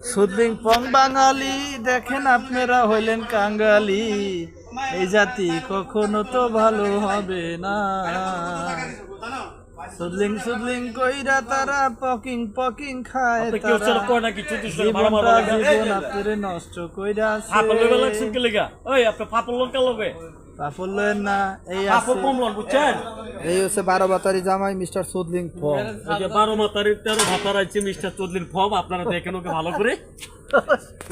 সুদলিং পং বাঙালি দেখেন আপনারা হইলেন কাঙ্গালি, এই জাতি কখনো তো ভালো হবে না। সুদলিং সুদলিং কইরা তারা পকিং পকিং খায়, জীবনটা জীবন আপনারে নষ্ট কইরা পাপড় লয়েন না। এই এই হচ্ছে 12 বাতারি জামাই মিস্টার সুদলিং ফম। 12 মাতারির 13 ভাতার আছে মিস্টার চৌধুরীর ফর্ম। আপনারা দেখেন ওকে ভালো করে,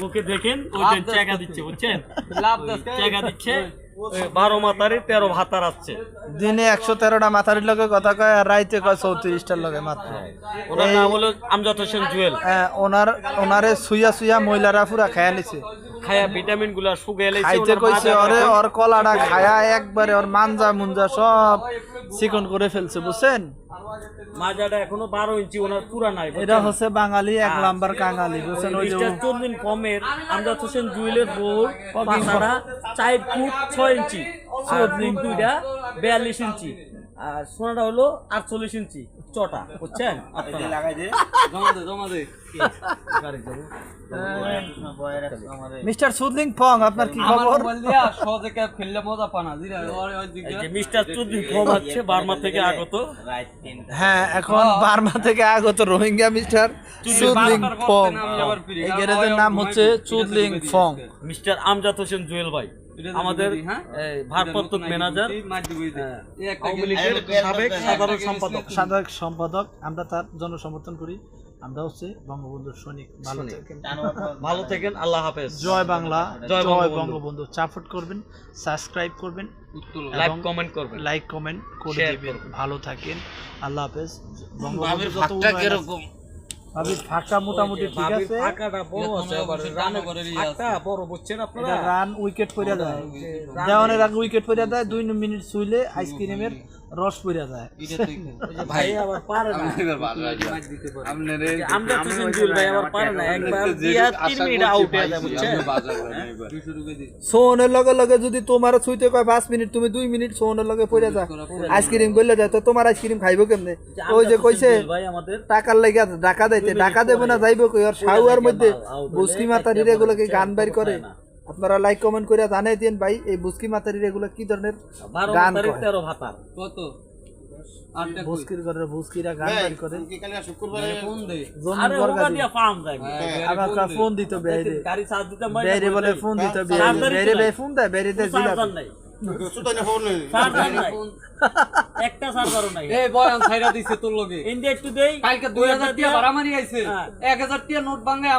ওকে দেখেন, ওই জায়গা দিচ্ছে বুঝছেন, জায়গা দিচ্ছে। 12 মাতারির 13 ভাতার আছে। দিনে 113টা মাথারির লগে কথা কয়, আর রাইতে কয় 34টার লগে মাত্র। ওনার নাম হলো আমজাদ হোসেন জুয়েল। হ্যাঁ, ওনারে সুইয়া সুইয়া মহিলারা পুরা খায়া নিছে, খায়া ভিটামিন গুলা শুকিয়ে লাইছে। খাইতে কইছে ওরে, ওর কলাটা খায়া একবারে ওর মানজা মুঞ্জা সব চিকন করে ফেলছে বুঝছেন। মাজাটা এখনো 12 ইঞ্চি ওনার পুরা নাই। এটা হচ্ছে বাঙালি এক নাম্বার কাঙালি বুঝছেন। ওই যে মিস্টার চৌধুরী ফর্মের আমজাদ হোসেন জুয়েলের বউ পাছাড়া 4 ফুট 6 ইঞ্চি, চৌধুরী দুইটা 42 ইঞ্চি, আর সোনাটা হলো 48 ইঞ্চি চটা বুঝছেন। আপনারা লাগাই দে, জমা দে মিস্টার সুদলিং ফং, আপনার কি খবর? মিস্টার চৌধুরী ফর্ম হচ্ছে বার্মা থেকে আগত। হ্যাঁ, এখন বার্মা থেকে আগত রোহিঙ্গা মিস্টার সুদলিং ফং। এই গ্যারেজের নাম হচ্ছে সুদলিং ফং। মিস্টার আমজাদ হোসেন জুয়েল ভাই আমাদের ভারপ্রাপ্ত ম্যানেজার, সাবেক সম্পাদক। আমরা তার জনসমর্থন করি। আমরা হচ্ছে বঙ্গবন্ধুর সৈনিক। ভালো থাকেন, আল্লাহ হাফেজ। জয় বাংলা, জয় বঙ্গবন্ধু। সাপোর্ট করবেন, সাবস্ক্রাইব করবেন, লাইক কমেন্ট করবেন, লাইক কমেন্ট করে দিবেন। ভালো থাকেন, আল্লাহ হাফেজ। বাবির ফাঁকা কিরকম? বাবির ফাঁকা মোটামুটি ঠিক আছে, ফাঁকাটা বড় আছে, আবার রানে ফাঁকা বড় বুঝছেন আপনারা। রান উইকেট পড়ে যায়, দেওয়ানের আগে উইকেট পড়ে যায়, 2 মিনিট ছুইলে আইসক্রিমের রস পড়ে যায়। ভাই আবার পারে না, আমরা তো সিঙ্গেল ভাই আবার পারে না, একবার দিয়া 3 মিনিট আউট হয়ে যায় বুঝছেন। সোনের লগে লগে যদি তোমার ছুইতে কয় 5 মিনিট, তুমি 2 মিনিট সোনের লগে পড়ে যায়, আইসক্রিম গলে যায়, তো তোমার আইসক্রিম খাইবো কেমনে? ওই যে কইছে টাকার লাগা টাকা দিতে, টাকা দেব না যাইবো কই? আর শাওয়ার মধ্যে বুসকি মাতারির এগুলোকে গান বাইর করে। আপনারা লাইক কমেন্ট করে জানাই দেন ভাই, এই বুসকি মাতারির এগুলো কি ধরনের গান করে। 13 ভাতা কত বুসকির করে, বুসকিরা গান বাইর করে। শুক্রবারে ফোন দে, আরে ওটা দিয়া ফার্ম যায়। আবার কা ফোন দিত বেরে, গাড়ি চার্জ দিতে বেরে বলে ফোন দিত বেরে, বেরে ফোন দেয়, বেরে দে জিলা সুতানে ফোন নেই, চার্জার নাই, একটা চার্জারও নাই। এই বয়ান ছাইরা দিছে তোর লগে ইন্ডিয়া একটু দেই, কালকে 2000 টাকা ভাড়া মারি আইছে, 1000 টাকা নোট ভাঙে।